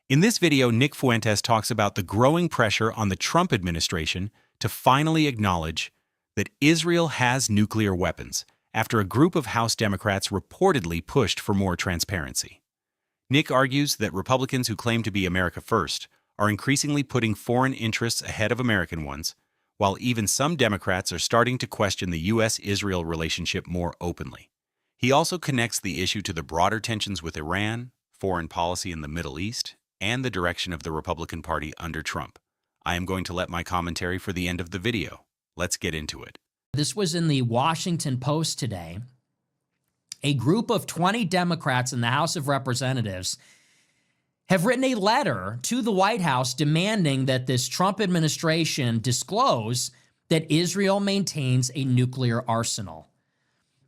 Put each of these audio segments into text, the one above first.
In this video, Nick Fuentes talks about the growing pressure on the Trump administration to finally acknowledge that Israel has nuclear weapons after a group of House Democrats reportedly pushed for more transparency. Nick argues that Republicans who claim to be America first are increasingly putting foreign interests ahead of American ones, while even some Democrats are starting to question the U.S.-Israel relationship more openly. He also connects the issue to the broader tensions with Iran, foreign policy in the Middle East, and the direction of the Republican Party under Trump. I am going to let my commentary for the end of the video. Let's get into it. This was in the Washington Post today. A group of 20 Democrats in the House of Representatives have written a letter to the White House demanding that this Trump administration disclose that Israel maintains a nuclear arsenal.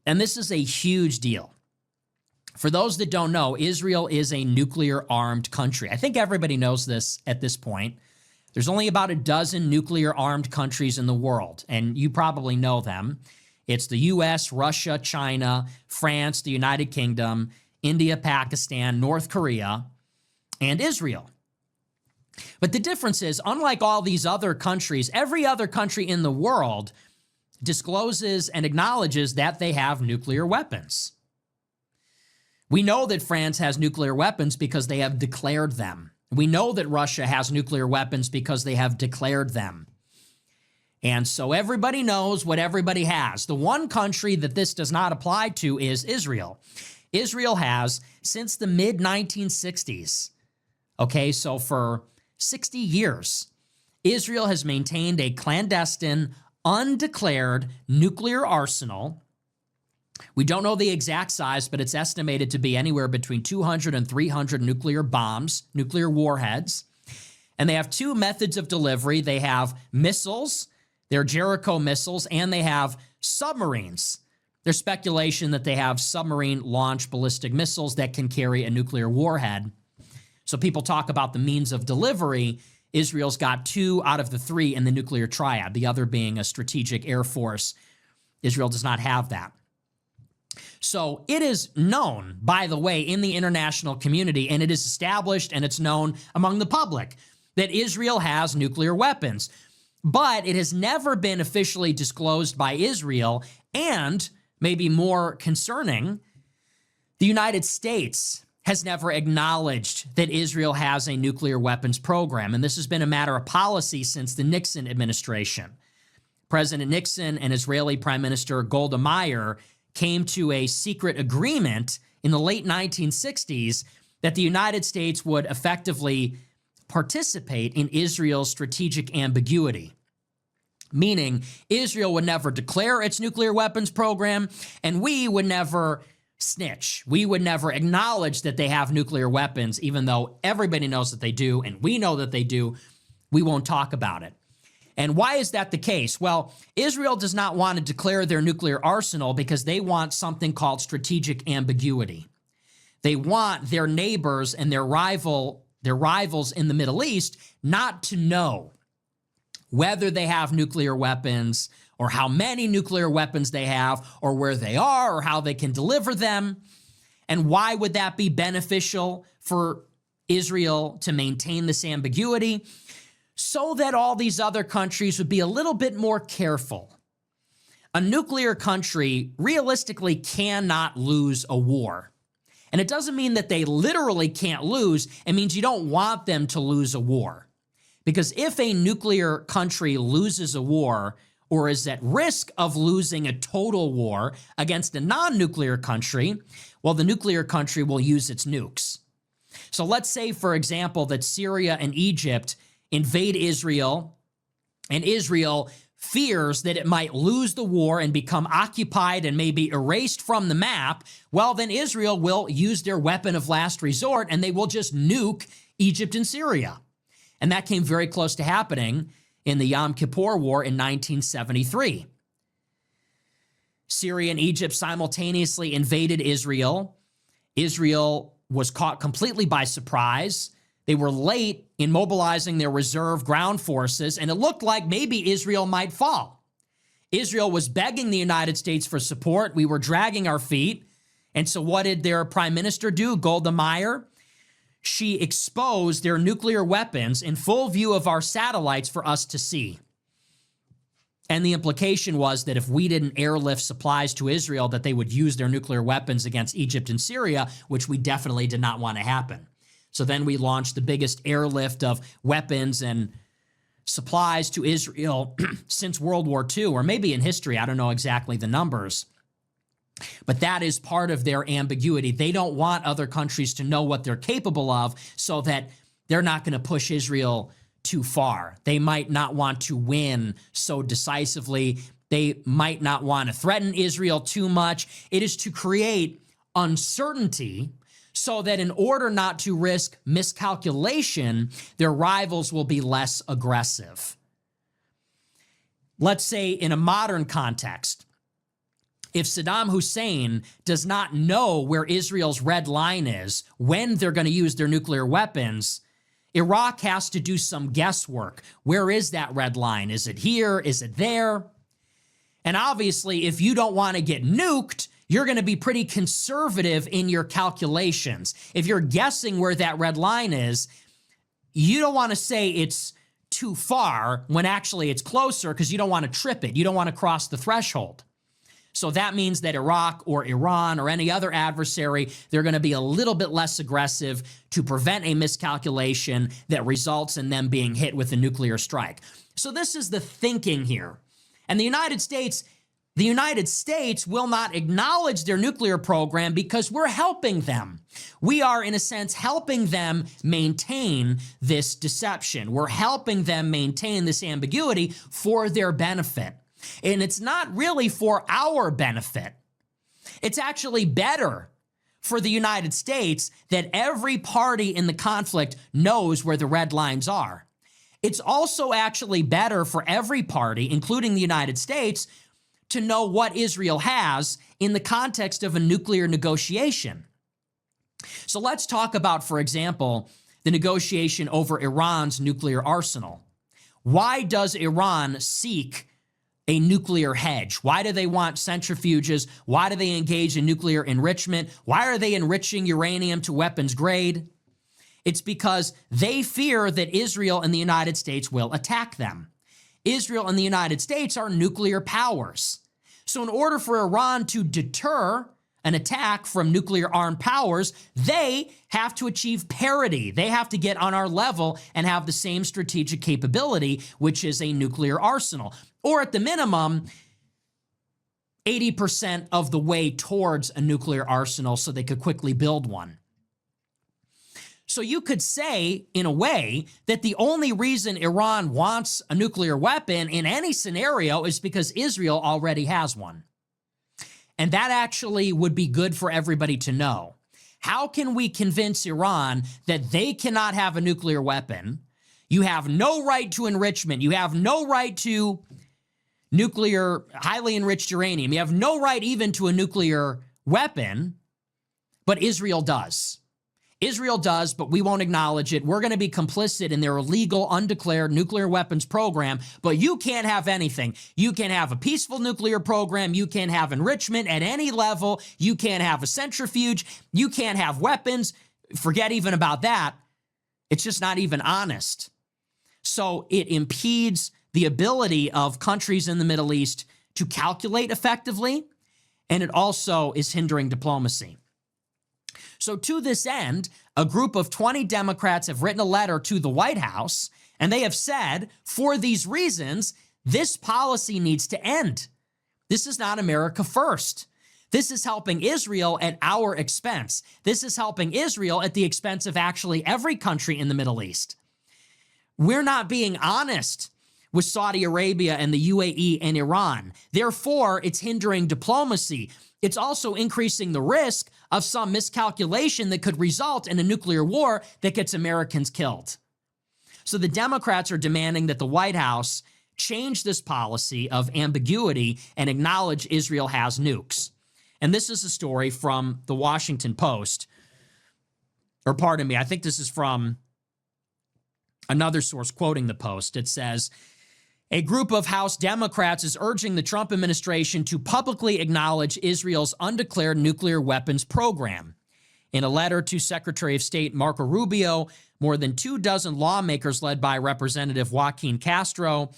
And this is a huge deal. For those that don't know, Israel is a nuclear-armed country. I think everybody knows this at this point. There's only about a dozen nuclear-armed countries in the world, and you probably know them. It's the U.S., Russia, China, France, the United Kingdom, India, Pakistan, North Korea, and Israel. But the difference is, unlike all these other countries, every other country in the world discloses and acknowledges that they have nuclear weapons. We know that France has nuclear weapons because they have declared them. We know that Russia has nuclear weapons because they have declared them. And so everybody knows what everybody has. The one country that this does not apply to is Israel. Israel has, since the mid-1960s, okay, so for 60 years, Israel has maintained a clandestine, undeclared nuclear arsenal. We don't know the exact size, but it's estimated to be anywhere between 200 and 300 nuclear bombs, nuclear warheads. And they have two methods of delivery. They have missiles, they're Jericho missiles, and they have submarines. There's speculation that they have submarine-launched ballistic missiles that can carry a nuclear warhead. So people talk about the means of delivery. Israel's got 2 out of the 3 in the nuclear triad, the other being a strategic air force. Israel does not have that. So it is known, by the way, in the international community, and it is established and it's known among the public that Israel has nuclear weapons. But it has never been officially disclosed by Israel, and maybe more concerning, the United States has never acknowledged that Israel has a nuclear weapons program. And this has been a matter of policy since the Nixon administration. President Nixon and Israeli Prime Minister Golda Meir came to a secret agreement in the late 1960s that the United States would effectively participate in Israel's strategic ambiguity, meaning Israel would never declare its nuclear weapons program, and we would never snitch. We would never acknowledge that they have nuclear weapons, even though everybody knows that they do, and we know that they do. We won't talk about it. And why is that the case? Well, Israel does not want to declare their nuclear arsenal because they want something called strategic ambiguity. They want their neighbors and their rivals in the Middle East not to know whether they have nuclear weapons or how many nuclear weapons they have or where they are or how they can deliver them. And why would that be beneficial for Israel to maintain this ambiguity? So that all these other countries would be a little bit more careful. A nuclear country realistically cannot lose a war. And it doesn't mean that they literally can't lose. It means you don't want them to lose a war. Because if a nuclear country loses a war or is at risk of losing a total war against a non-nuclear country, well, the nuclear country will use its nukes. So let's say, for example, that Syria and Egypt invade Israel, and Israel fears that it might lose the war and become occupied and maybe erased from the map. Well, then Israel will use their weapon of last resort and they will just nuke Egypt and Syria. And that came very close to happening in the Yom Kippur War in 1973. Syria and Egypt simultaneously invaded Israel. Israel was caught completely by surprise. They were late in mobilizing their reserve ground forces, and it looked like maybe Israel might fall. Israel was begging the United States for support. We were dragging our feet. And so what did their prime minister do, Golda Meir? she exposed their nuclear weapons in full view of our satellites for us to see. And the implication was that if we didn't airlift supplies to Israel, that they would use their nuclear weapons against Egypt and Syria, which we definitely did not want to happen. So then we launched the biggest airlift of weapons and supplies to Israel since World War II, or maybe in history. I don't know exactly the numbers. But that is part of their ambiguity. They don't want other countries to know what they're capable of so that they're not going to push Israel too far. They might not want to win so decisively. They might not want to threaten Israel too much. It is to create uncertainty so that in order not to risk miscalculation, their rivals will be less aggressive. Let's say in a modern context, if Saddam Hussein does not know where Israel's red line is, when they're going to use their nuclear weapons, Iraq has to do some guesswork. Where is that red line? Is it here? Is it there? And obviously, if you don't want to get nuked, you're going to be pretty conservative in your calculations. If you're guessing where that red line is, you don't want to say it's too far when actually it's closer because you don't want to trip it. You don't want to cross the threshold. So that means that Iraq or Iran or any other adversary, they're going to be a little bit less aggressive to prevent a miscalculation that results in them being hit with a nuclear strike. So this is the thinking here. And the United States will not acknowledge their nuclear program because we're helping them. We are, in a sense, helping them maintain this deception. We're helping them maintain this ambiguity for their benefit. And it's not really for our benefit. It's actually better for the United States that every party in the conflict knows where the red lines are. It's also actually better for every party, including the United States, to know what Israel has in the context of a nuclear negotiation. So let's talk about, for example, the negotiation over Iran's nuclear arsenal. Why does Iran seek a nuclear hedge? Why do they want centrifuges? Why do they engage in nuclear enrichment? Why are they enriching uranium to weapons grade? It's because they fear that Israel and the United States will attack them. Israel and the United States are nuclear powers. So in order for Iran to deter an attack from nuclear armed powers, they have to achieve parity. They have to get on our level and have the same strategic capability, which is a nuclear arsenal. Or at the minimum, 80% of the way towards a nuclear arsenal so they could quickly build one. So you could say, in a way, that the only reason Iran wants a nuclear weapon in any scenario is because Israel already has one. And that actually would be good for everybody to know. How can we convince Iran that they cannot have a nuclear weapon? You have no right to enrichment. You have no right to nuclear, highly enriched uranium. You have no right even to a nuclear weapon, but Israel does. Israel does, but we won't acknowledge it. We're going to be complicit in their illegal, undeclared nuclear weapons program, but you can't have anything. You can have a peaceful nuclear program. You can have enrichment at any level. You can't have a centrifuge. You can't have weapons. Forget even about that. It's just not even honest. So it impedes the ability of countries in the Middle East to calculate effectively, and it also is hindering diplomacy. So to this end, a group of 20 Democrats have written a letter to the White House, and they have said, for these reasons, this policy needs to end. This is not America first. This is helping Israel at our expense. This is helping Israel at the expense of actually every country in the Middle East. We're not being honest with Saudi Arabia and the UAE and Iran. Therefore, it's hindering diplomacy. It's also increasing the risk of some miscalculation that could result in a nuclear war that gets Americans killed. So the Democrats are demanding that the White House change this policy of ambiguity and acknowledge Israel has nukes. And this is a story from the Washington Post, or pardon me, I think this is from another source quoting the Post. It says, a group of House Democrats is urging the Trump administration to publicly acknowledge Israel's undeclared nuclear weapons program. In a letter to Secretary of State Marco Rubio, more than 24 lawmakers led by Representative Joaquin Castro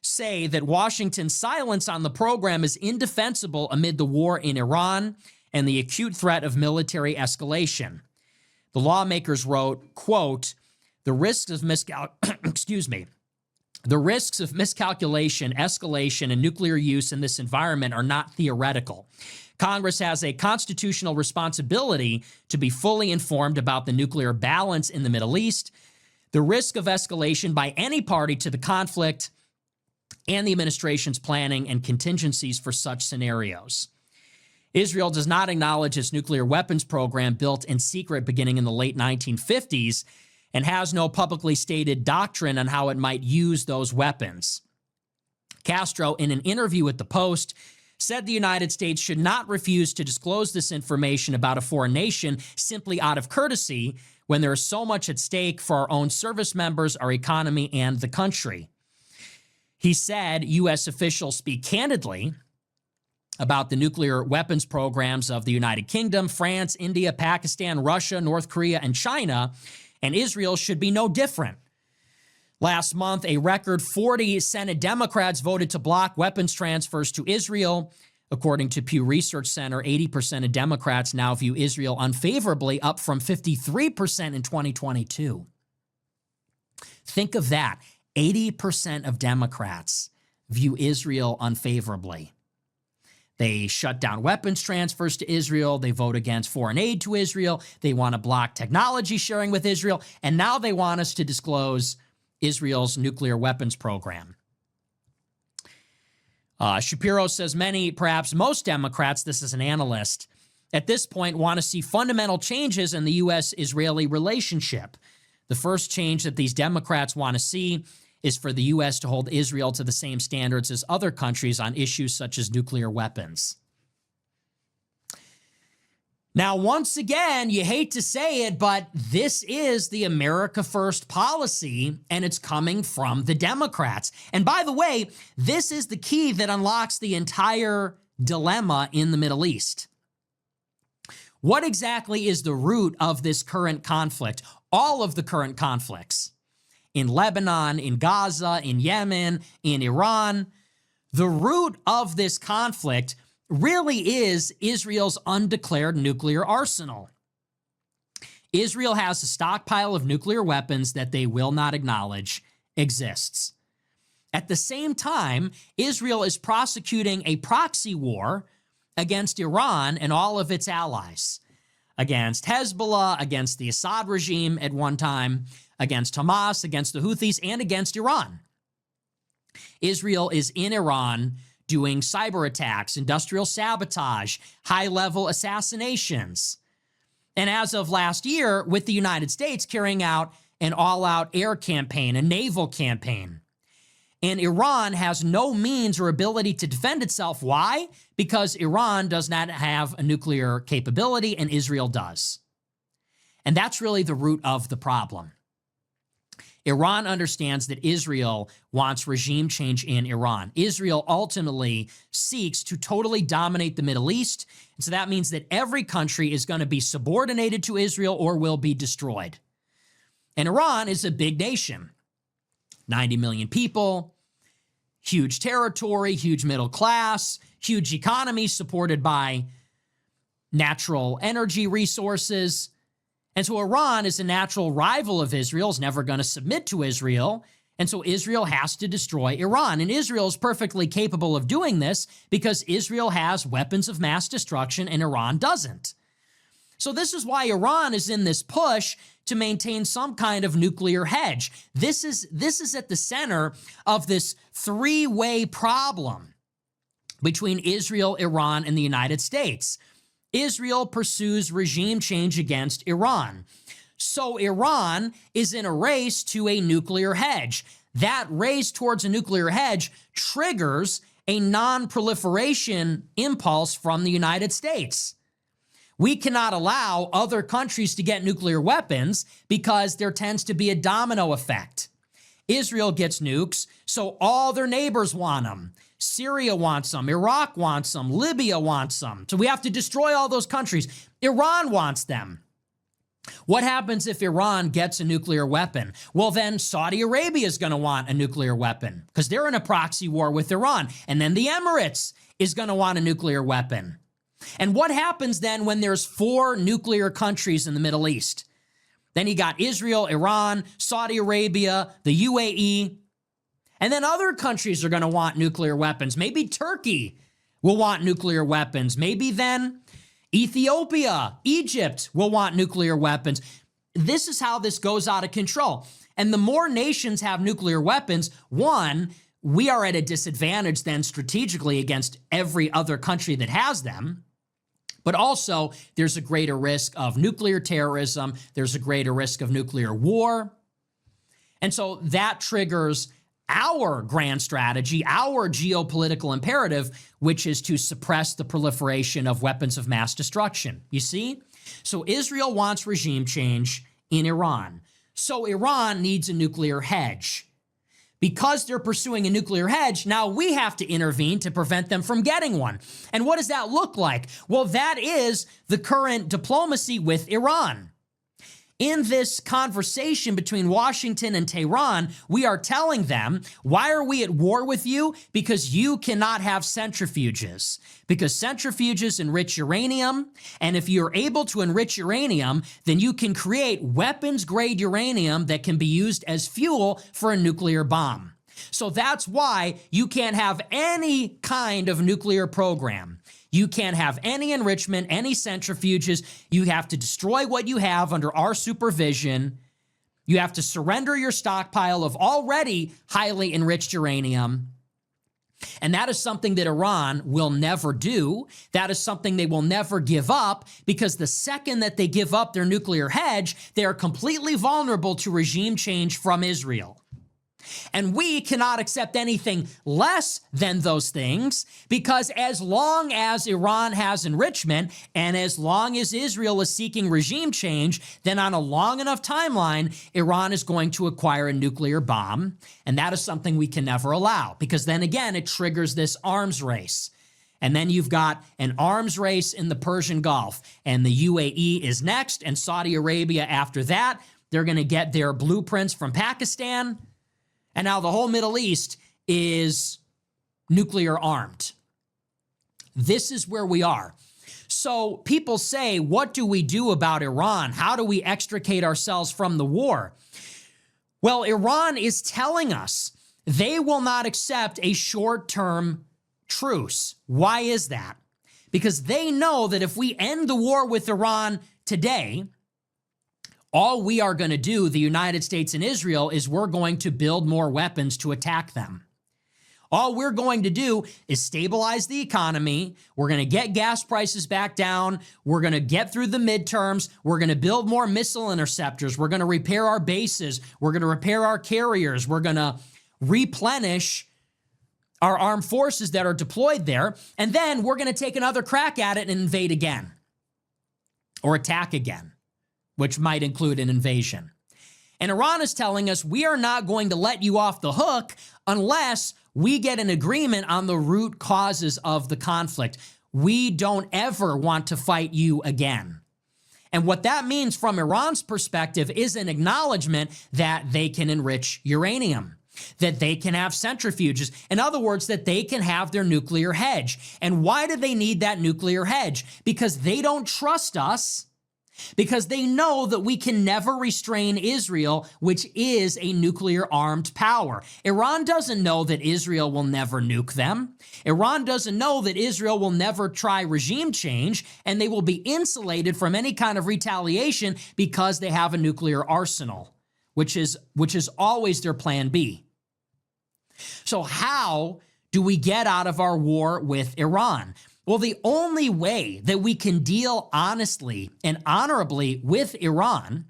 say that Washington's silence on the program is indefensible amid the war in Iran and the acute threat of military escalation. The lawmakers wrote, quote, the risks of the risks of miscalculation, escalation, and nuclear use in this environment are not theoretical. Congress has a constitutional responsibility to be fully informed about the nuclear balance in the Middle East, the risk of escalation by any party to the conflict, and the administration's planning and contingencies for such scenarios. Israel does not acknowledge its nuclear weapons program built in secret beginning in the late 1950s and has no publicly stated doctrine on how it might use those weapons. Castro, in an interview with The Post, said the United States should not refuse to disclose this information about a foreign nation simply out of courtesy when there is so much at stake for our own service members, our economy, and the country. He said U.S. officials speak candidly about the nuclear weapons programs of the United Kingdom, France, India, Pakistan, Russia, North Korea, and China, and Israel should be no different. Last month, a record 40 Senate Democrats voted to block weapons transfers to Israel. According to Pew Research Center, 80% of Democrats now view Israel unfavorably, up from 53% in 2022. Think of that. 80% of Democrats view Israel unfavorably. They shut down weapons transfers to Israel. They vote against foreign aid to Israel. They want to block technology sharing with Israel. And now they want us to disclose Israel's nuclear weapons program. Shapiro says many, perhaps most Democrats, this is an analyst, at this point want to see fundamental changes in the U.S.-Israeli relationship. The first change that these Democrats want to see is for the U.S. to hold Israel to the same standards as other countries on issues such as nuclear weapons. Now, once again, you hate to say it, but this is the America First policy, and it's coming from the Democrats. And by the way, this is the key that unlocks the entire dilemma in the Middle East. What exactly is the root of this current conflict? All of the current conflicts in Lebanon, in Gaza, in Yemen, in Iran. The root of this conflict really is Israel's undeclared nuclear arsenal. Israel has a stockpile of nuclear weapons that they will not acknowledge exists. At the same time, Israel is prosecuting a proxy war against Iran and all of its allies, against Hezbollah, against the Assad regime at one time, against Hamas, against the Houthis, and against Iran. Israel is in Iran doing cyber attacks, industrial sabotage, high-level assassinations. And as of last year, with the United States carrying out an all-out air campaign, a naval campaign. And Iran has no means or ability to defend itself. Why? Because Iran does not have a nuclear capability and Israel does. And that's really the root of the problem. Iran understands that Israel wants regime change in Iran. Israel ultimately seeks to totally dominate the Middle East. And so that means that every country is going to be subordinated to Israel or will be destroyed. And Iran is a big nation. 90 million people, huge territory, huge middle class, huge economy supported by natural energy resources. And so Iran is a natural rival of Israel, is never going to submit to Israel. And so Israel has to destroy Iran. And Israel is perfectly capable of doing this because Israel has weapons of mass destruction and Iran doesn't. So this is why Iran is in this push to maintain some kind of nuclear hedge. This is at the center of this three-way problem between Israel, Iran, and the United States. Israel pursues regime change against Iran. So Iran is in a race to a nuclear hedge. That race towards a nuclear hedge triggers a non-proliferation impulse from the United States. We cannot allow other countries to get nuclear weapons because there tends to be a domino effect. Israel gets nukes, so all their neighbors want them. Syria wants them. Iraq wants them. Libya wants them. So we have to destroy all those countries. Iran wants them. What happens if Iran gets a nuclear weapon? Well, then Saudi Arabia is going to want a nuclear weapon because they're in a proxy war with Iran. And then the Emirates is going to want a nuclear weapon. And what happens then when there's 4 nuclear countries in the Middle East? Then you got Israel, Iran, Saudi Arabia, the UAE. And then other countries are going to want nuclear weapons. Maybe Turkey will want nuclear weapons. Maybe then Ethiopia, Egypt will want nuclear weapons. This is how this goes out of control. And the more nations have nuclear weapons, one, we are at a disadvantage then strategically against every other country that has them. But also, there's a greater risk of nuclear terrorism. There's a greater risk of nuclear war. And so that triggers our grand strategy, our geopolitical imperative, which is to suppress the proliferation of weapons of mass destruction. You see? So Israel wants regime change in Iran. So Iran needs a nuclear hedge. Because they're pursuing a nuclear hedge, now we have to intervene to prevent them from getting one. And what does that look like? Well, that is the current diplomacy with Iran. In this conversation between Washington and Tehran, we are telling them, why are we at war with you? Because you cannot have centrifuges. Because centrifuges enrich uranium, and if you're able to enrich uranium, then you can create weapons-grade uranium that can be used as fuel for a nuclear bomb. So that's why you can't have any kind of nuclear program. You can't have any enrichment, any centrifuges. You have to destroy what you have under our supervision. You have to surrender your stockpile of already highly enriched uranium. And that is something that Iran will never do. That is something they will never give up, because the second that they give up their nuclear hedge, they are completely vulnerable to regime change from Israel. And we cannot accept anything less than those things, because as long as Iran has enrichment and as long as Israel is seeking regime change, then on a long enough timeline, Iran is going to acquire a nuclear bomb. And that is something we can never allow, because then again, it triggers this arms race. And then you've got an arms race in the Persian Gulf, and the UAE is next, and Saudi Arabia after that. They're going to get their blueprints from Pakistan. And now the whole Middle East is nuclear armed. This is where we are. So people say, what do we do about Iran? How do we extricate ourselves from the war? Well, Iran is telling us they will not accept a short-term truce. Why is that? Because they know that if we end the war with Iran today, all we are going to do, the United States and Israel, is we're going to build more weapons to attack them. All we're going to do is stabilize the economy. We're going to get gas prices back down. We're going to get through the midterms. We're going to build more missile interceptors. We're going to repair our bases. We're going to repair our carriers. We're going to replenish our armed forces that are deployed there. And then we're going to take another crack at it and invade again, or attack again, which might include an invasion. And Iran is telling us, we are not going to let you off the hook unless we get an agreement on the root causes of the conflict. We don't ever want to fight you again. And what that means from Iran's perspective is an acknowledgement that they can enrich uranium, that they can have centrifuges. In other words, that they can have their nuclear hedge. And why do they need that nuclear hedge? Because they don't trust us, because they know that we can never restrain Israel, which is a nuclear-armed power. Iran doesn't know that Israel will never nuke them. Iran doesn't know that Israel will never try regime change, and they will be insulated from any kind of retaliation because they have a nuclear arsenal, which is always their plan B. So how do we get out of our war with Iran? Well, the only way that we can deal honestly and honorably with Iran,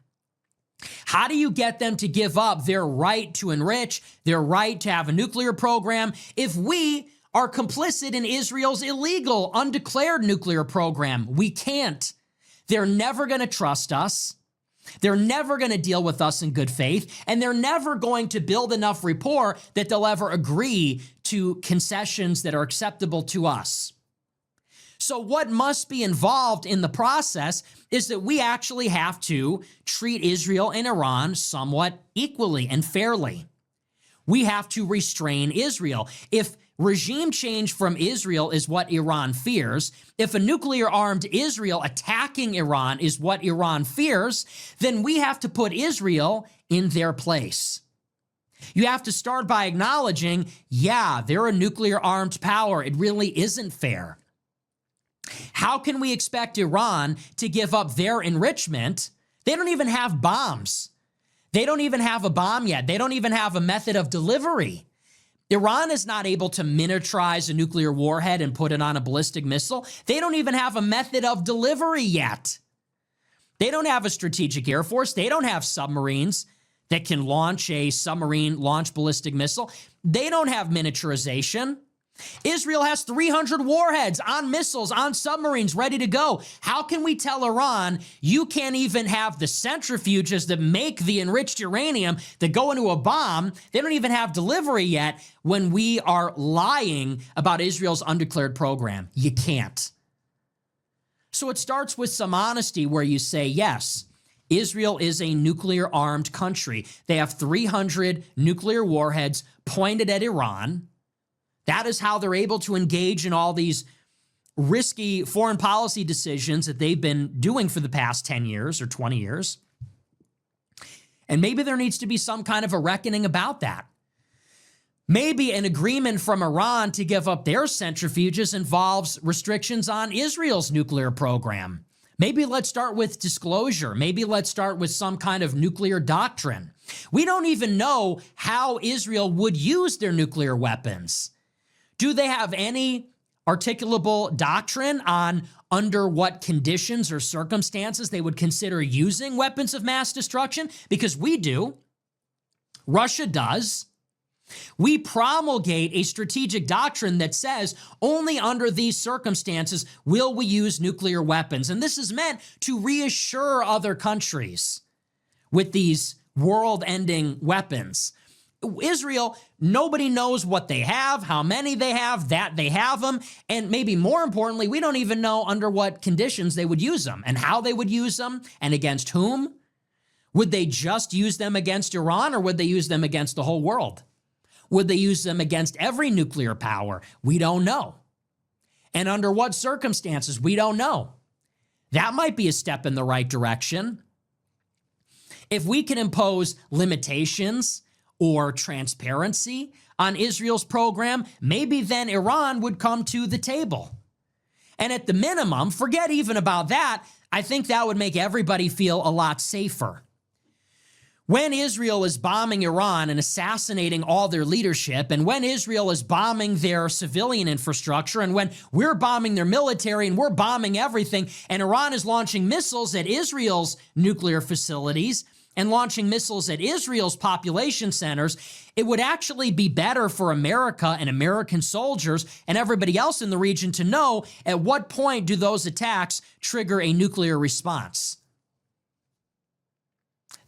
how do you get them to give up their right to enrich, their right to have a nuclear program, if we are complicit in Israel's illegal, undeclared nuclear program? We can't. They're never going to trust us. They're never going to deal with us in good faith, and they're never going to build enough rapport that they'll ever agree to concessions that are acceptable to us. So what must be involved in the process is that we actually have to treat Israel and Iran somewhat equally and fairly. We have to restrain Israel. If regime change from Israel is what Iran fears, if a nuclear-armed Israel attacking Iran is what Iran fears, then we have to put Israel in their place. You have to start by acknowledging, yeah, they're a nuclear-armed power. It really isn't fair. How can we expect Iran to give up their enrichment? They don't even have bombs. They don't even have a bomb yet. They don't even have a method of delivery. Iran is not able to miniaturize a nuclear warhead and put it on a ballistic missile. They don't even have a method of delivery yet. They don't have a strategic air force. They don't have submarines that can launch a submarine launch ballistic missile. They don't have miniaturization. Israel has 300 warheads on missiles, on submarines ready to go. How can we tell Iran you can't even have the centrifuges that make the enriched uranium that go into a bomb? They don't even have delivery yet when we are lying about Israel's undeclared program. You can't. So it starts with some honesty where you say, yes, Israel is a nuclear-armed country. They have 300 nuclear warheads pointed at Iran. That is how they're able to engage in all these risky foreign policy decisions that they've been doing for the past 10 years or 20 years. And maybe there needs to be some kind of a reckoning about that. Maybe an agreement from Iran to give up their centrifuges involves restrictions on Israel's nuclear program. Maybe let's start with disclosure. Maybe let's start with some kind of nuclear doctrine. We don't even know how Israel would use their nuclear weapons. Do they have any articulable doctrine on under what conditions or circumstances they would consider using weapons of mass destruction? Because we do. Russia does. We promulgate a strategic doctrine that says only under these circumstances will we use nuclear weapons. And this is meant to reassure other countries with these world-ending weapons. Israel, nobody knows what they have, how many they have, that they have them, and maybe more importantly, we don't even know under what conditions they would use them and how they would use them and against whom. Would they just use them against Iran, or would they use them against the whole world? Would they use them against every nuclear power? We don't know. And under what circumstances? We don't know. That might be a step in the right direction. If we can impose limitations or transparency on Israel's program, maybe then Iran would come to the table. And at the minimum, forget even about that, I think that would make everybody feel a lot safer. When Israel is bombing Iran and assassinating all their leadership, and when Israel is bombing their civilian infrastructure, and when we're bombing their military and we're bombing everything, and Iran is launching missiles at Israel's nuclear facilities, and launching missiles at Israel's population centers, it would actually be better for America and American soldiers and everybody else in the region to know at what point do those attacks trigger a nuclear response.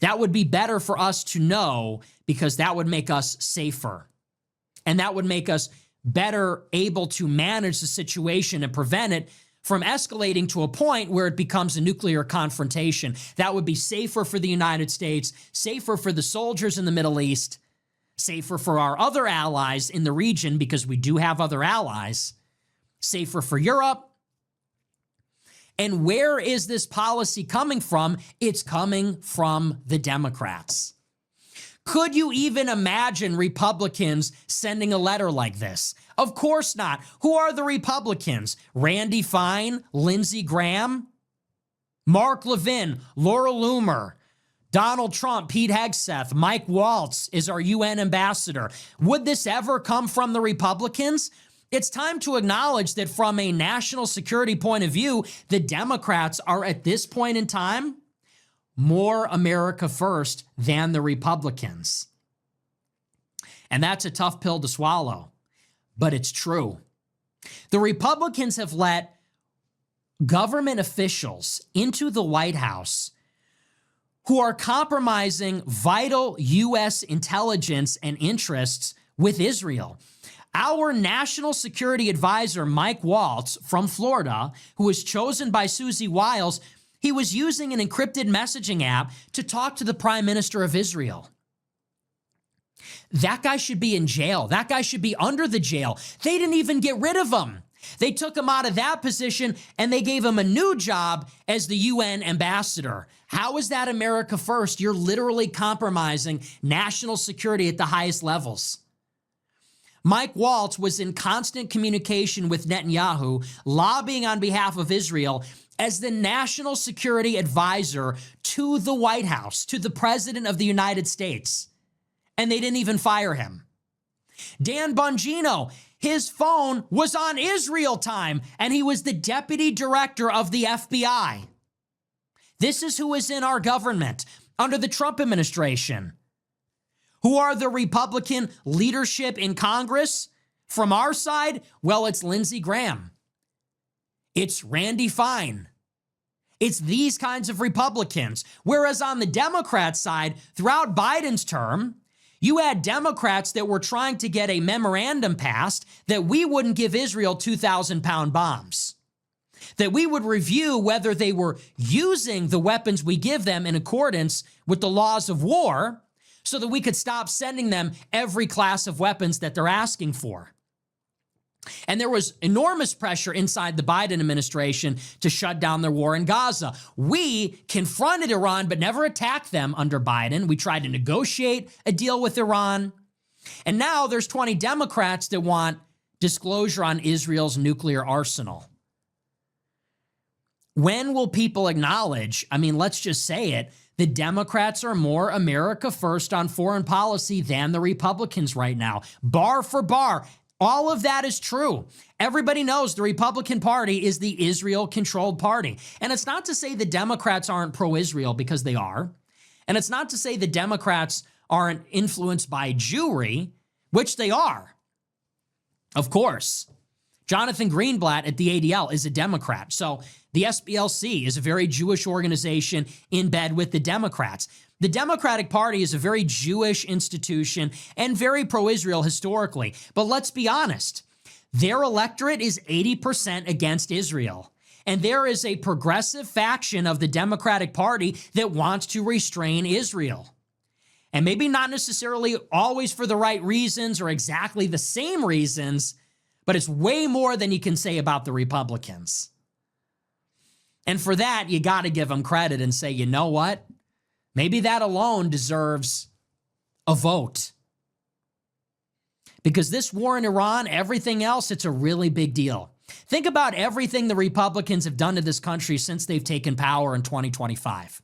That would be better for us to know, because that would make us safer. And that would make us better able to manage the situation and prevent it from escalating to a point where it becomes a nuclear confrontation. That would be safer for the United States, safer for the soldiers in the Middle East, safer for our other allies in the region, because we do have other allies, safer for Europe. And where is this policy coming from? It's coming from the Democrats. Could you even imagine Republicans sending a letter like this? Of course not. Who are the Republicans? Randy Fine, Lindsey Graham, Mark Levin, Laura Loomer, Donald Trump, Pete Hegseth, Mike Waltz is our UN ambassador. Would this ever come from the Republicans? It's time to acknowledge that from a national security point of view, the Democrats are at this point in time more America first than the Republicans. And that's a tough pill to swallow, but it's true. The Republicans have let government officials into the White House who are compromising vital U.S. intelligence and interests with Israel. Our national security advisor, Mike Waltz from Florida, who was chosen by Susie Wiles, he was using an encrypted messaging app to talk to the Prime Minister of Israel. That guy should be in jail. That guy should be under the jail. They didn't even get rid of him. They took him out of that position and they gave him a new job as the UN ambassador. How is that America first? You're literally compromising national security at the highest levels. Mike Waltz was in constant communication with Netanyahu, lobbying on behalf of Israel as the national security advisor to the White House, to the President of the United States. And they didn't even fire him. Dan Bongino, his phone was on Israel time, and he was the deputy director of the FBI. This is who is in our government under the Trump administration. Who are the Republican leadership in Congress? From our side, well, it's Lindsey Graham. It's Randy Fine. It's these kinds of Republicans. Whereas on the Democrat side, throughout Biden's term, you had Democrats that were trying to get a memorandum passed that we wouldn't give Israel 2,000-pound bombs, that we would review whether they were using the weapons we give them in accordance with the laws of war so that we could stop sending them every class of weapons that they're asking for. And there was enormous pressure inside the Biden administration to shut down their war in Gaza. We confronted Iran but never attacked them under Biden. We tried to negotiate a deal with Iran. And now there's 20 Democrats that want disclosure on Israel's nuclear arsenal. When will people acknowledge, let's just say it, the Democrats are more America first on foreign policy than the Republicans right now, bar for bar. All of that is true. Everybody knows the Republican Party is the Israel-controlled party. And it's not to say the Democrats aren't pro-Israel, because they are. And it's not to say the Democrats aren't influenced by Jewry, which they are. Of course. Jonathan Greenblatt at the ADL is a Democrat. So the SPLC is a very Jewish organization in bed with the Democrats. The Democratic Party is a very Jewish institution and very pro-Israel historically. But let's be honest, their electorate is 80% against Israel. And there is a progressive faction of the Democratic Party that wants to restrain Israel. And maybe not necessarily always for the right reasons or exactly the same reasons, but it's way more than you can say about the Republicans. And for that, you got to give them credit and say, you know what? Maybe that alone deserves a vote. Because this war in Iran, everything else, it's a really big deal. Think about everything the Republicans have done to this country since they've taken power in 2025.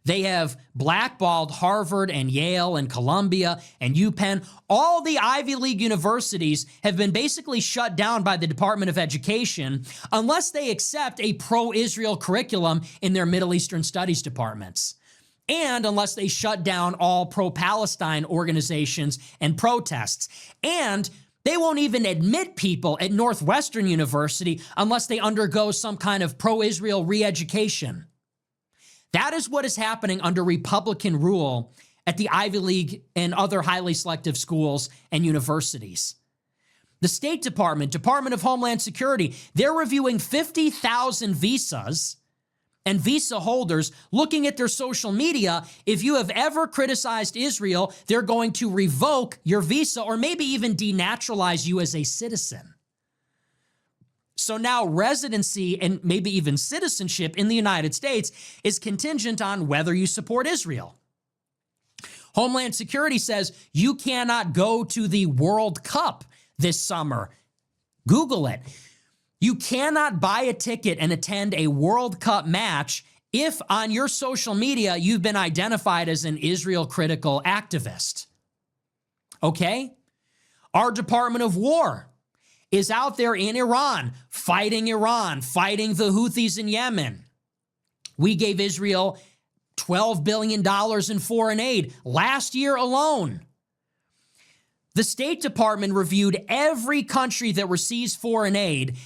They have blackballed Harvard and Yale and Columbia and UPenn. All the Ivy League universities have been basically shut down by the Department of Education unless they accept a pro-Israel curriculum in their Middle Eastern Studies departments, and unless they shut down all pro-Palestine organizations and protests. And they won't even admit people at Northwestern University unless they undergo some kind of pro-Israel re-education. That is what is happening under Republican rule at the Ivy League and other highly selective schools and universities. The State Department, Department of Homeland Security, they're reviewing 50,000 visas and visa holders, looking at their social media. If you have ever criticized Israel, they're going to revoke your visa or maybe even denaturalize you as a citizen. So now residency and maybe even citizenship in the United States is contingent on whether you support Israel. Homeland Security says you cannot go to the World Cup this summer. Google it. You cannot buy a ticket and attend a World Cup match if on your social media you've been identified as an Israel-critical activist. Okay? Our Department of War is out there in Iran, fighting the Houthis in Yemen. We gave Israel $12 billion in foreign aid last year alone. The State Department reviewed every country that receives foreign aid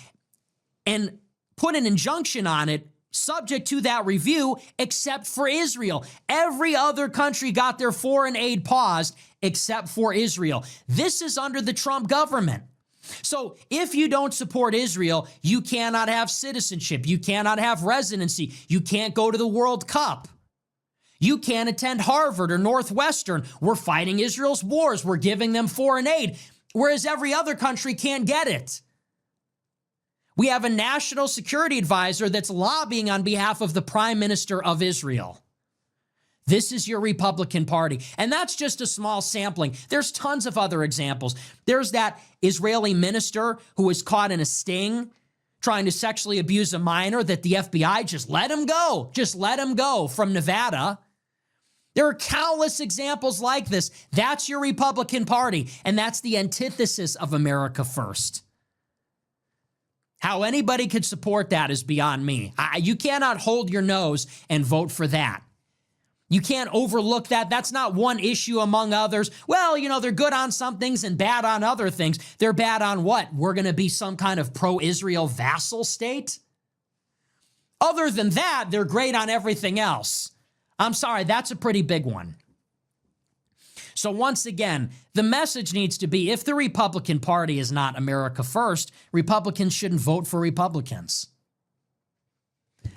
and put an injunction on it subject to that review, except for Israel. Every other country got their foreign aid paused except for Israel. This is under the Trump government. So if you don't support Israel, you cannot have citizenship. You cannot have residency. You can't go to the World Cup. You can't attend Harvard or Northwestern. We're fighting Israel's wars. We're giving them foreign aid, whereas every other country can't get it. We have a national security advisor that's lobbying on behalf of the Prime Minister of Israel. This is your Republican Party. And that's just a small sampling. There's tons of other examples. There's that Israeli minister who was caught in a sting trying to sexually abuse a minor that the FBI just let him go. Just let him go from Nevada. There are countless examples like this. That's your Republican Party. And that's the antithesis of America First. How anybody could support that is beyond me. You cannot hold your nose and vote for that. You can't overlook that. That's not one issue among others. Well, they're good on some things and bad on other things. They're bad on what? We're going to be some kind of pro-Israel vassal state? Other than that, they're great on everything else. I'm sorry, that's a pretty big one. So once again, the message needs to be, if the Republican Party is not America First, Republicans shouldn't vote for Republicans.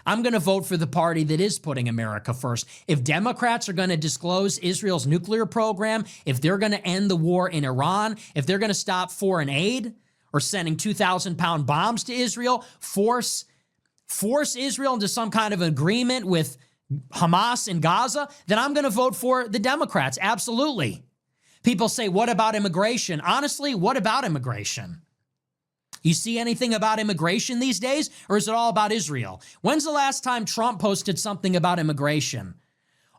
I'm going to vote for the party that is putting America first. If Democrats are going to disclose Israel's nuclear program, if they're going to end the war in Iran, if they're going to stop foreign aid or sending 2,000-pound bombs to Israel, force Israel into some kind of agreement with Hamas in Gaza, then I'm going to vote for the Democrats. Absolutely. People say, what about immigration? Honestly, what about immigration? You see anything about immigration these days, or is it all about Israel? When's the last time Trump posted something about immigration?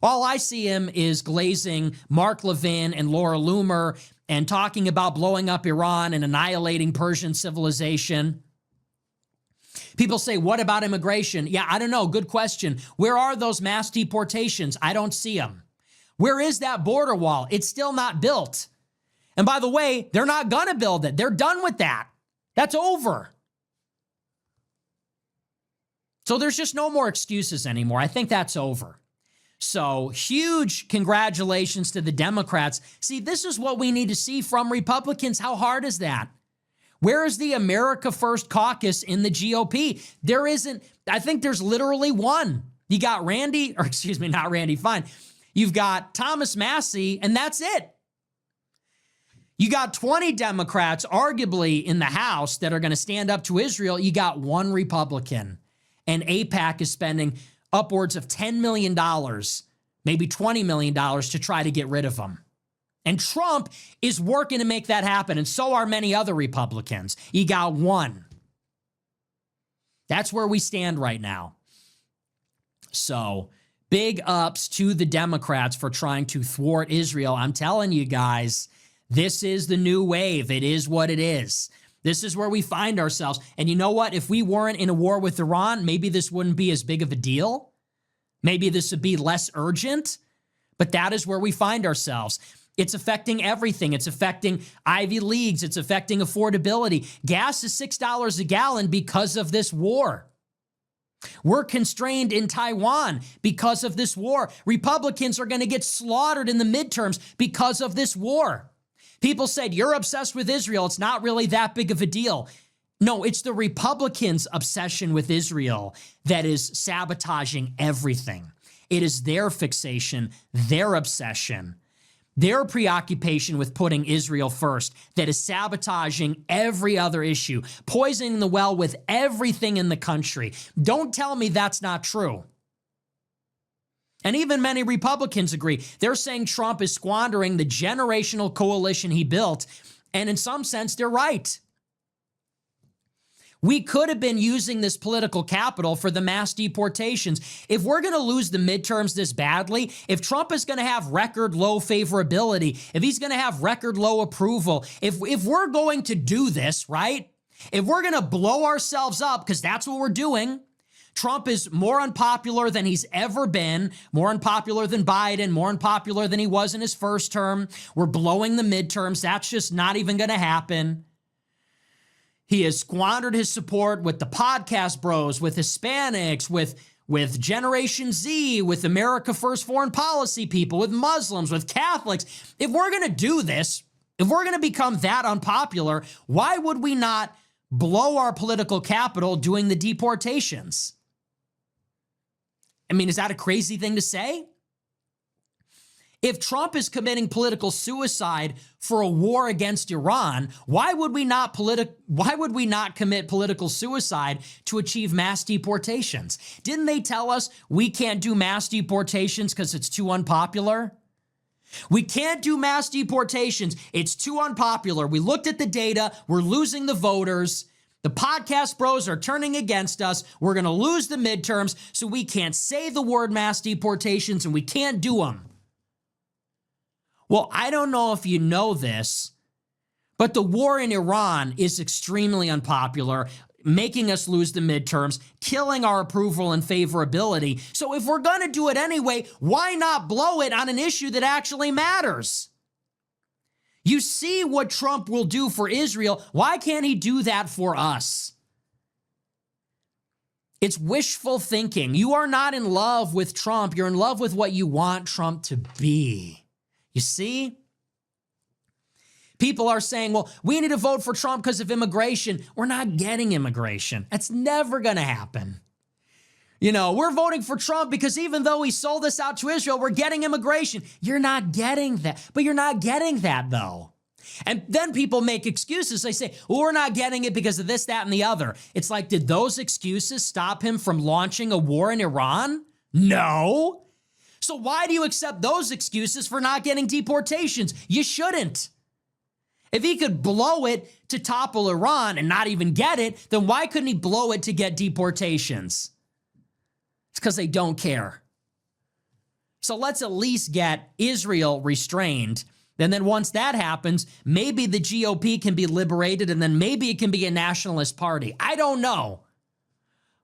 All I see him is glazing Mark Levin and Laura Loomer and talking about blowing up Iran and annihilating Persian civilization. People say, what about immigration? Yeah, I don't know. Good question. Where are those mass deportations? I don't see them. Where is that border wall? It's still not built. And by the way, they're not going to build it. They're done with that. That's over. So there's just no more excuses anymore. I think that's over. So huge congratulations to the Democrats. See, this is what we need to see from Republicans. How hard is that? Where is the America First caucus in the GOP? There isn't. I think there's literally one. You got not Randy Fine. You've got Thomas Massie, and that's it. You got 20 Democrats, arguably in the House, that are going to stand up to Israel. You got one Republican. And AIPAC is spending upwards of $10 million, maybe $20 million to try to get rid of them. And Trump is working to make that happen, and so are many other Republicans. You got one. That's where we stand right now. So, big ups to the Democrats for trying to thwart Israel. I'm telling you guys, this is the new wave. It is what it is. This is where we find ourselves. And you know what? If we weren't in a war with Iran, maybe this wouldn't be as big of a deal. Maybe this would be less urgent. But that is where we find ourselves. It's affecting everything. It's affecting Ivy Leagues. It's affecting affordability. Gas is $6 a gallon because of this war. We're constrained in Taiwan because of this war. Republicans are going to get slaughtered in the midterms because of this war. People said, you're obsessed with Israel. It's not really that big of a deal. No, it's the Republicans' obsession with Israel that is sabotaging everything. It is their fixation, their obsession, their preoccupation with putting Israel first that is sabotaging every other issue, poisoning the well with everything in the country. Don't tell me that's not true. And even many Republicans agree. They're saying Trump is squandering the generational coalition he built, and in some sense, they're right. We could have been using this political capital for the mass deportations. If we're going to lose the midterms this badly, if Trump is going to have record low favorability, if he's going to have record low approval, if we're going to do this, right? If we're going to blow ourselves up, because that's what we're doing, Trump is more unpopular than he's ever been, more unpopular than Biden, more unpopular than he was in his first term. We're blowing the midterms. That's just not even going to happen. He has squandered his support with the podcast bros, with Hispanics, with Generation Z, with America First foreign policy people, with Muslims, with Catholics. If we're going to do this, if we're going to become that unpopular, why would we not blow our political capital doing the deportations? I mean, is that a crazy thing to say? If Trump is committing political suicide for a war against Iran, why would we not commit political suicide to achieve mass deportations? Didn't they tell us we can't do mass deportations because it's too unpopular? We can't do mass deportations. It's too unpopular. We looked at the data. We're losing the voters. The podcast bros are turning against us. We're going to lose the midterms, so we can't say the word mass deportations and we can't do them. Well, I don't know if you know this, but the war in Iran is extremely unpopular, making us lose the midterms, killing our approval and favorability. So if we're going to do it anyway, why not blow it on an issue that actually matters? You see what Trump will do for Israel. Why can't he do that for us? It's wishful thinking. You are not in love with Trump. You're in love with what you want Trump to be. You see? People are saying, well, we need to vote for Trump because of immigration. We're not getting immigration. That's never going to happen. You know, we're voting for Trump because even though he sold us out to Israel, we're getting immigration. You're not getting that. But you're not getting that, though. And then people make excuses. They say, well, we're not getting it because of this, that, and the other. It's like, did those excuses stop him from launching a war in Iran? No. So why do you accept those excuses for not getting deportations? You shouldn't. If he could blow it to topple Iran and not even get it, then why couldn't he blow it to get deportations? It's because they don't care. So let's at least get Israel restrained. And then once that happens, maybe the GOP can be liberated and then maybe it can be a nationalist party. I don't know.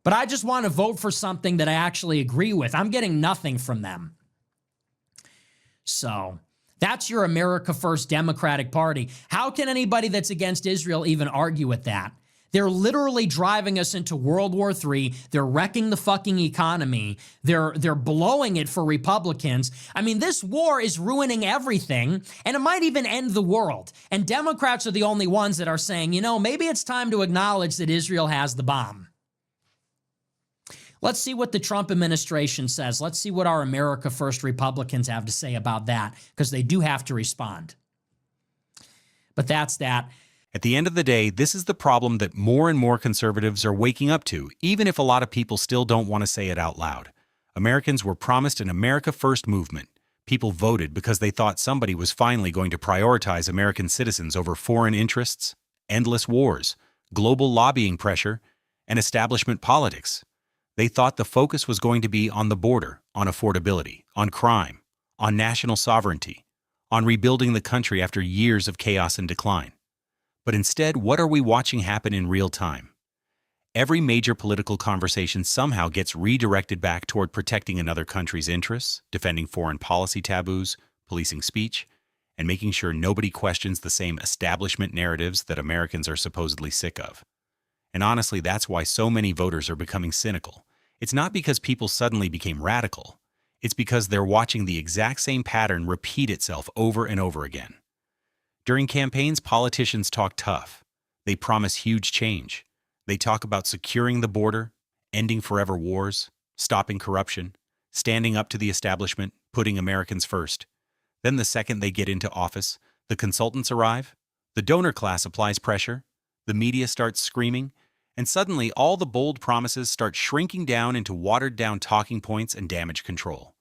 But I just want to vote for something that I actually agree with. I'm getting nothing from them. So that's your America First Democratic Party. How can anybody that's against Israel even argue with that? They're literally driving us into World War III. They're wrecking the fucking economy. They're blowing it for Republicans. I mean, this war is ruining everything, and it might even end the world. And Democrats are the only ones that are saying, you know, maybe it's time to acknowledge that Israel has the bomb. Let's see what the Trump administration says. Let's see what our America First Republicans have to say about that, because they do have to respond. But that's that. At the end of the day, this is the problem that more and more conservatives are waking up to, even if a lot of people still don't want to say it out loud. Americans were promised an America First movement. People voted because they thought somebody was finally going to prioritize American citizens over foreign interests, endless wars, global lobbying pressure, and establishment politics. They thought the focus was going to be on the border, on affordability, on crime, on national sovereignty, on rebuilding the country after years of chaos and decline. But instead, what are we watching happen in real time? Every major political conversation somehow gets redirected back toward protecting another country's interests, defending foreign policy taboos, policing speech, and making sure nobody questions the same establishment narratives that Americans are supposedly sick of. And honestly, that's why so many voters are becoming cynical. It's not because people suddenly became radical. It's because they're watching the exact same pattern repeat itself over and over again. During campaigns, politicians talk tough. They promise huge change. They talk about securing the border, ending forever wars, stopping corruption, standing up to the establishment, putting Americans first. Then the second they get into office, the consultants arrive, the donor class applies pressure, the media starts screaming, and suddenly all the bold promises start shrinking down into watered-down talking points and damage control.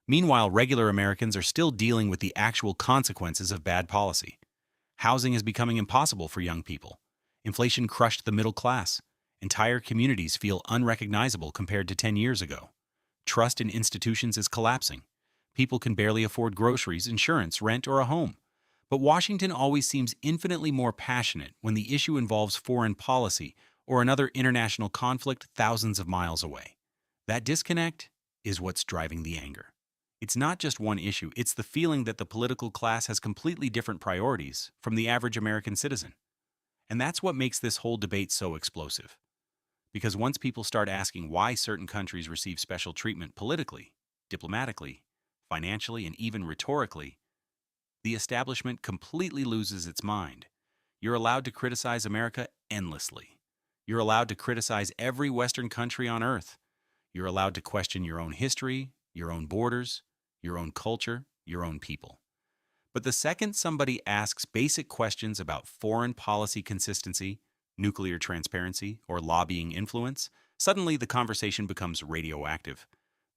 Meanwhile, regular Americans are still dealing with the actual consequences of bad policy. Housing is becoming impossible for young people. Inflation crushed the middle class. Entire communities feel unrecognizable compared to 10 years ago. Trust in institutions is collapsing. People can barely afford groceries, insurance, rent, or a home. But Washington always seems infinitely more passionate when the issue involves foreign policy or another international conflict thousands of miles away. That disconnect is what's driving the anger. It's not just one issue, it's the feeling that the political class has completely different priorities from the average American citizen. And that's what makes this whole debate so explosive. Because once people start asking why certain countries receive special treatment politically, diplomatically, financially, and even rhetorically, the establishment completely loses its mind. You're allowed to criticize America endlessly. You're allowed to criticize every Western country on earth. You're allowed to question your own history, your own borders, your own culture, your own people. But the second somebody asks basic questions about foreign policy consistency, nuclear transparency, or lobbying influence, suddenly the conversation becomes radioactive.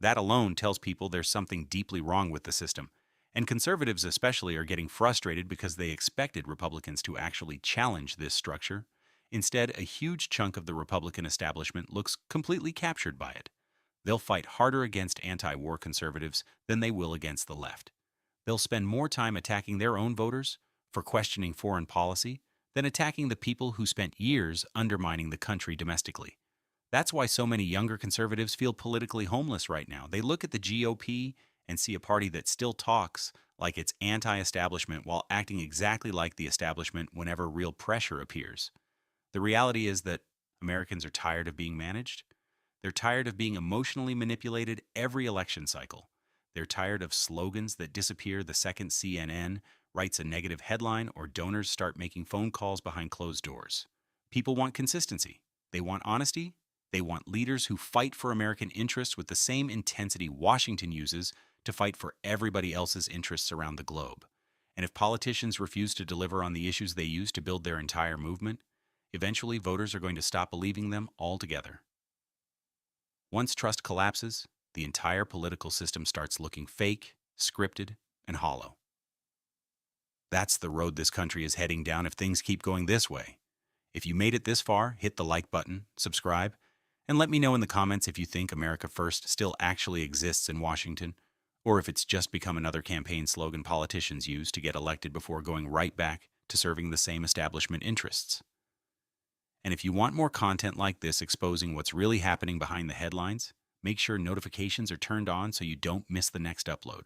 That alone tells people there's something deeply wrong with the system. And conservatives especially are getting frustrated because they expected Republicans to actually challenge this structure. Instead, a huge chunk of the Republican establishment looks completely captured by it. They'll fight harder against anti-war conservatives than they will against the left. They'll spend more time attacking their own voters for questioning foreign policy than attacking the people who spent years undermining the country domestically. That's why so many younger conservatives feel politically homeless right now. They look at the GOP and see a party that still talks like it's anti-establishment while acting exactly like the establishment whenever real pressure appears. The reality is that Americans are tired of being managed. They're tired of being emotionally manipulated every election cycle. They're tired of slogans that disappear the second CNN writes a negative headline or donors start making phone calls behind closed doors. People want consistency. They want honesty. They want leaders who fight for American interests with the same intensity Washington uses to fight for everybody else's interests around the globe. And if politicians refuse to deliver on the issues they use to build their entire movement, eventually voters are going to stop believing them altogether. Once trust collapses, the entire political system starts looking fake, scripted, and hollow. That's the road this country is heading down if things keep going this way. If you made it this far, hit the like button, subscribe, and let me know in the comments if you think America First still actually exists in Washington, or if it's just become another campaign slogan politicians use to get elected before going right back to serving the same establishment interests. And if you want more content like this exposing what's really happening behind the headlines, make sure notifications are turned on so you don't miss the next upload.